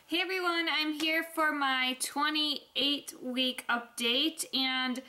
Hey everyone, I'm here for my 28-week update, and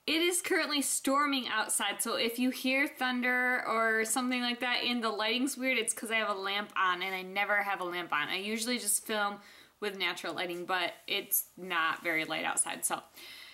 it is currently storming outside, so if you hear thunder or something like that and the lighting's weird, it's because I have a lamp on, and I never have a lamp on. I usually just film with natural lighting, but it's not very light outside, so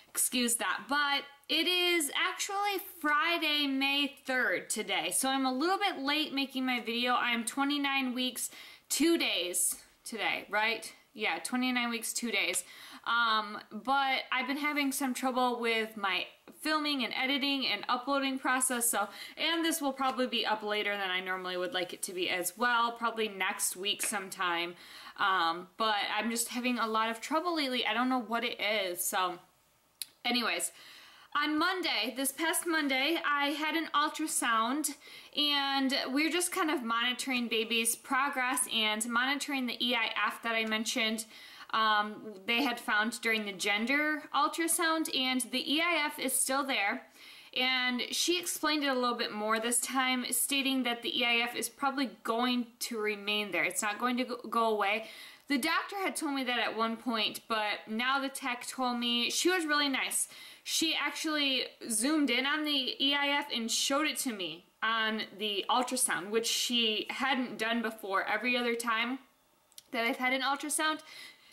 excuse that. But it is actually Friday, May 3rd today, so I'm a little bit late making my video. I'm 29 weeks, 2 days today, right? Yeah, 29 weeks, 2 days. But I've been having some trouble with my filming and editing and uploading process, and this will probably be up later than I normally would like it to be as well, probably next week sometime. But I'm just having a lot of trouble lately. I don't know what it is, so anyways. On Monday, this past Monday, I had an ultrasound, and we're just kind of monitoring baby's progress and monitoring the EIF that I mentioned they had found during the gender ultrasound, and the EIF is still there. And she explained it a little bit more this time, stating that the EIF is probably going to remain there. It's not going to go away. The doctor had told me that at one point, but now the tech told me, she was really nice. She actually zoomed in on the EIF and showed it to me on the ultrasound, which she hadn't done before. Every other time that I've had an ultrasound,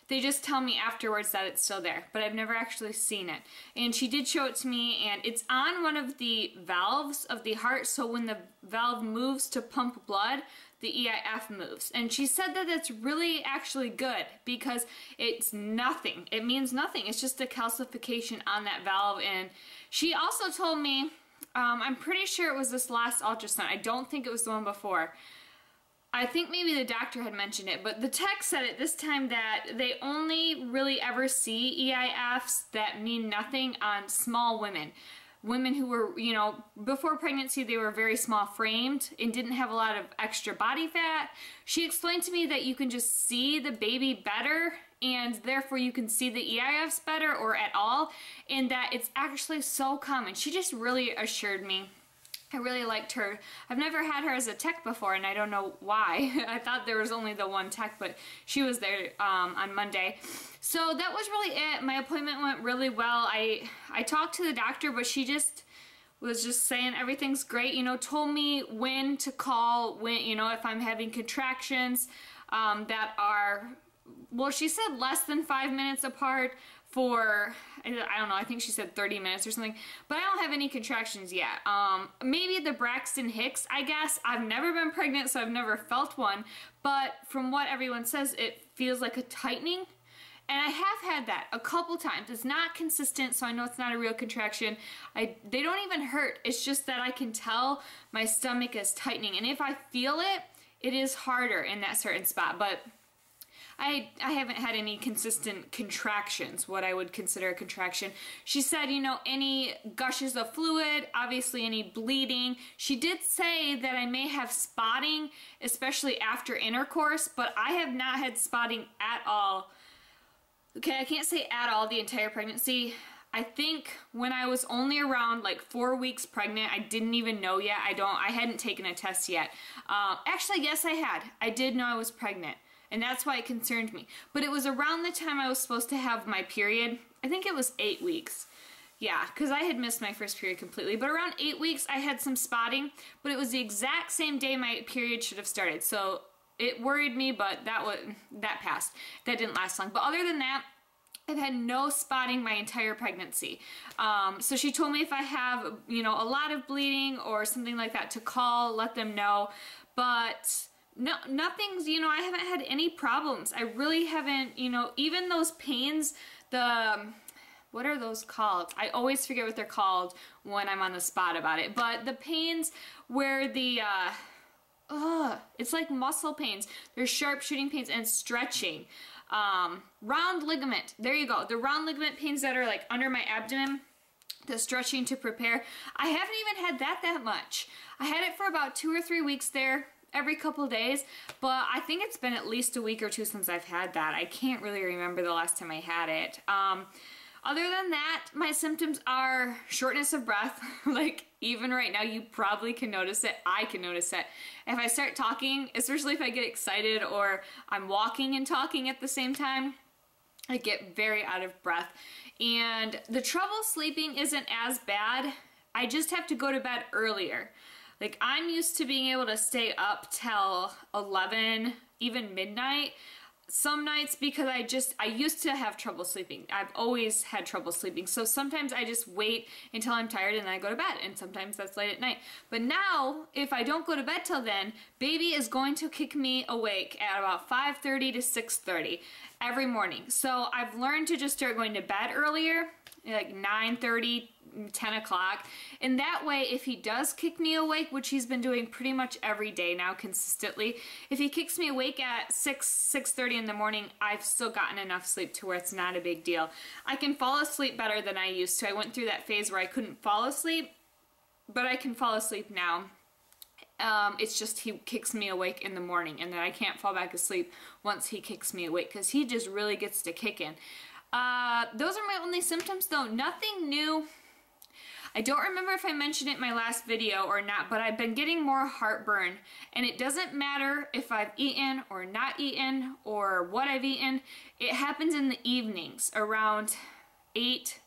they just tell me afterwards that it's still there, but I've never actually seen it. And she did show it to me, and it's on one of the valves of the heart, so when the valve moves to pump blood, the EIF moves. And she said that that's really actually good because it's nothing. It means nothing. It's just a calcification on that valve. And she also told me, I'm pretty sure it was this last ultrasound. I don't think it was the one before. I think maybe the doctor had mentioned it, but the tech said it this time that they only really ever see EIFs that mean nothing on small women. Women who were, you know, before pregnancy, they were very small framed and didn't have a lot of extra body fat. She explained to me that you can just see the baby better, and therefore you can see the EIFs better or at all, and that it's actually so common. She just really assured me. I really liked her. I've never had her as a tech before, and I don't know why. I thought there was only the one tech, but she was there on Monday. So that was really it. My appointment went really well. I talked to the doctor, but she just was just saying everything's great, you know, told me when to call, when, you know, if I'm having contractions that are, well, she said less than 5 minutes apart for, I don't know, I think she said 30 minutes or something, but I don't have any contractions yet. Maybe the Braxton Hicks, I guess. I've never been pregnant, so I've never felt one, but from what everyone says, it feels like a tightening. And I have had that a couple times. It's not consistent, so I know it's not a real contraction. They don't even hurt. It's just that I can tell my stomach is tightening. And if I feel it, it is harder in that certain spot. But I haven't had any consistent contractions, what I would consider a contraction. She said, you know, any gushes of fluid, obviously any bleeding. She did say that I may have spotting, especially after intercourse, but I have not had spotting at all. Okay, I can't say at all the entire pregnancy. I think when I was only around like 4 weeks pregnant, I didn't even know yet. I hadn't taken a test yet. Actually, yes, I had. I did know I was pregnant, and that's why it concerned me. But it was around the time I was supposed to have my period. I think it was 8 weeks. Yeah, because I had missed my first period completely. But around 8 weeks, I had some spotting, but it was the exact same day my period should have started. So it worried me, but that passed. That didn't last long. But other than that, I've had no spotting my entire pregnancy. So she told me if I have, you know, a lot of bleeding or something like that to call, let them know. But no, nothing's, you know, I haven't had any problems. I really haven't, you know, even those pains, what are those called? I always forget what they're called when I'm on the spot about it. But the pains where the, it's like muscle pains. There's sharp shooting pains and stretching. Round ligament, there you go. The round ligament pains that are like under my abdomen, the stretching to prepare. I haven't even had that much. I had it for about 2 or 3 weeks there, every couple days, but I think it's been at least a week or two since I've had that. I can't really remember the last time I had it. Other than that, my symptoms are shortness of breath. Like, even right now, you probably can notice it. I can notice it. If I start talking, especially if I get excited or I'm walking and talking at the same time, I get very out of breath. And the trouble sleeping isn't as bad. I just have to go to bed earlier. Like, I'm used to being able to stay up till 11, even midnight. Some nights, because I used to have trouble sleeping. I've always had trouble sleeping. So sometimes I just wait until I'm tired and then I go to bed. And sometimes that's late at night. But now, if I don't go to bed till then, baby is going to kick me awake at about 5:30 to 6:30 every morning. So I've learned to just start going to bed earlier, like 9:30, 10 o'clock. And that way, if he does kick me awake, which he's been doing pretty much every day now consistently, if he kicks me awake at 6:30 in the morning, I've still gotten enough sleep to where it's not a big deal. I can fall asleep better than I used to. I went through that phase where I couldn't fall asleep, but I can fall asleep now. It's just he kicks me awake in the morning, and then I can't fall back asleep once he kicks me awake, because he just really gets to kicking. Those are my only symptoms though. Nothing new. I don't remember if I mentioned it in my last video or not, but I've been getting more heartburn, and it doesn't matter if I've eaten or not eaten or what I've eaten. It happens in the evenings around 8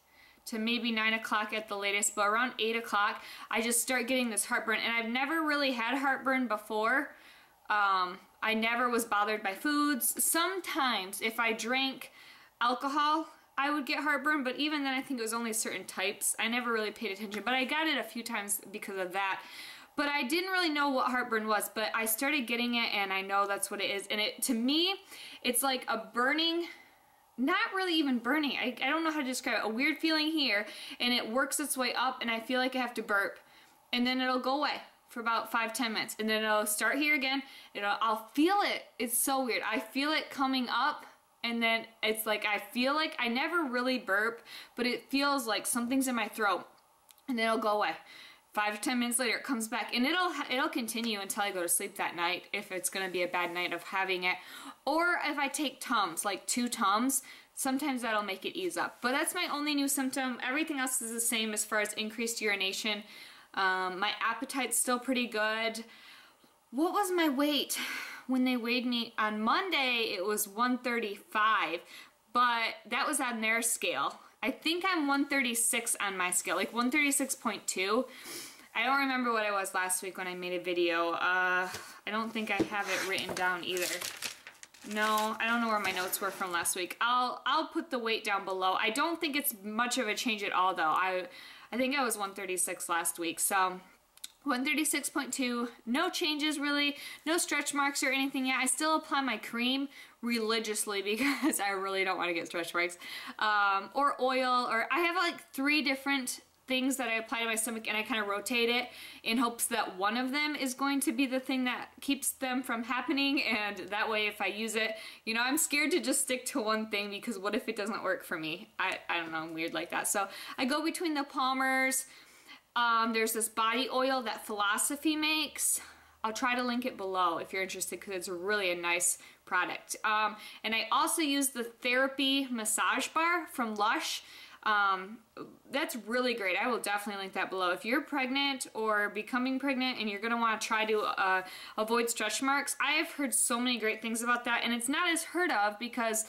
to maybe 9 o'clock at the latest, but around 8 o'clock I just start getting this heartburn, and I've never really had heartburn before. I never was bothered by foods. Sometimes if I drank alcohol, I would get heartburn, but even then I think it was only certain types. I never really paid attention, but I got it a few times because of that. But I didn't really know what heartburn was, but I started getting it, and I know that's what it is. And to me, it's like a burning, not really even burning, I don't know how to describe it, a weird feeling here, and it works its way up, and I feel like I have to burp, and then it'll go away for about 5-10 minutes, and then it'll start here again, and I'll feel it. It's so weird. I feel it coming up, and then it's like I feel like I never really burp, but it feels like something's in my throat, and then it'll go away. 5 to 10 minutes later, it comes back, and it'll continue until I go to sleep that night, if it's gonna be a bad night of having it. Or if I take Tums, like 2 Tums, sometimes that'll make it ease up. But that's my only new symptom. Everything else is the same as far as increased urination. My appetite's still pretty good. What was my weight? When they weighed me on Monday, it was 135, but that was on their scale. I think I'm 136 on my scale, like 136.2. I don't remember what I was last week when I made a video. I don't think I have it written down either. No, I don't know where my notes were from last week. I'll put the weight down below. I don't think it's much of a change at all though. I think I was 136 last week, so 136.2, no changes really, no stretch marks or anything yet. I still apply my cream religiously because I really don't want to get stretch marks. Or oil, or I have like 3 different things that I apply to my stomach, and I kind of rotate it in hopes that one of them is going to be the thing that keeps them from happening, and that way if I use it, you know, I'm scared to just stick to one thing because what if it doesn't work for me? I don't know, I'm weird like that. So I go between the Palmers. There's this body oil that Philosophy makes. I'll try to link it below if you're interested because it's really a nice product. And I also use the Therapy Massage Bar from Lush. That's really great. I will definitely link that below. If you're pregnant or becoming pregnant and you're going to want to try to avoid stretch marks, I have heard so many great things about that, and it's not as heard of because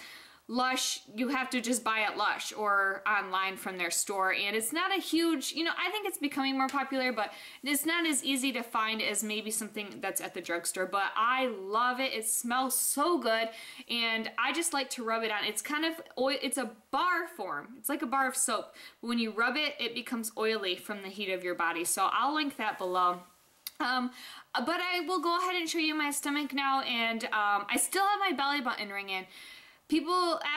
Lush, you have to just buy at Lush or online from their store, and it's not a huge, you know, I think it's becoming more popular, but it's not as easy to find as maybe something that's at the drugstore, but I love it. It smells so good, and I just like to rub it on. It's kind of oil, it's a bar form. It's like a bar of soap. When you rub it, it becomes oily from the heat of your body, so I'll link that below. But I will go ahead and show you my stomach now, and I still have my belly button ring in.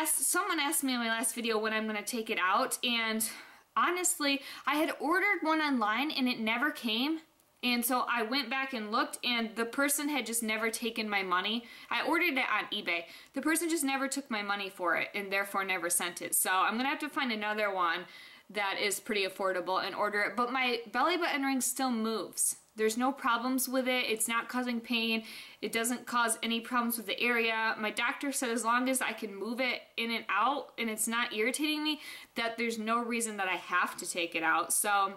Someone asked me in my last video when I'm going to take it out, and honestly, I had ordered one online and it never came, and so I went back and looked, and the person had just never taken my money. I ordered it on eBay. The person just never took my money for it and therefore never sent it. So I'm going to have to find another one that is pretty affordable and order it, but my belly button ring still moves. There's no problems with it. It's not causing pain. It doesn't cause any problems with the area. My doctor said as long as I can move it in and out and it's not irritating me, that there's no reason that I have to take it out. So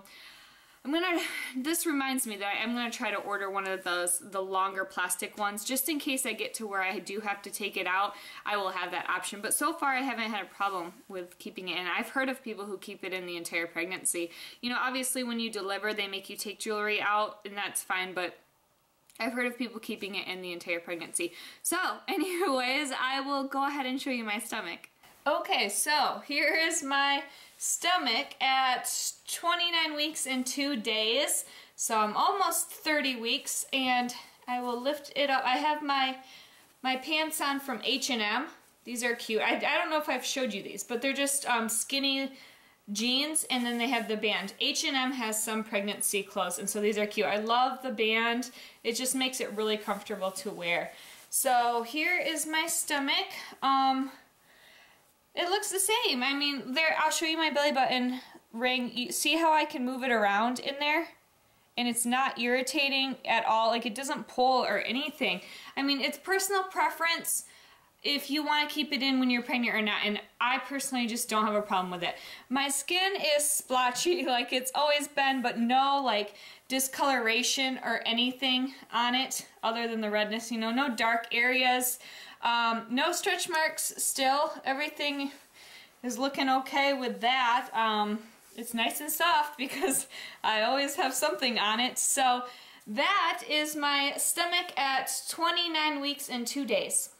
this reminds me that I'm gonna try to order one of those, the longer plastic ones, just in case I get to where I do have to take it out. I will have that option, but so far I haven't had a problem with keeping it in. I've heard of people who keep it in the entire pregnancy. You know, obviously when you deliver, they make you take jewelry out, and that's fine, but I've heard of people keeping it in the entire pregnancy. So, anyways, I will go ahead and show you my stomach. Okay, so here is my stomach at 29 weeks and 2 days. So I'm almost 30 weeks, and I will lift it up. I have my pants on from H&M. These are cute. I don't know if I've showed you these, but they're just skinny jeans, and then they have the band. H&M has some pregnancy clothes, and so these are cute. I love the band. It just makes it really comfortable to wear. So here is my stomach. It looks the same. I mean, there, I'll show you my belly button ring. You see how I can move it around in there? And it's not irritating at all. Like, it doesn't pull or anything. I mean, it's personal preference if you want to keep it in when you're pregnant or not. And I personally just don't have a problem with it. My skin is splotchy like it's always been, but no, like, discoloration or anything on it other than the redness, you know, no dark areas. No stretch marks still. Everything is looking okay with that. It's nice and soft because I always have something on it. So that is my stomach at 29 weeks and 2 days.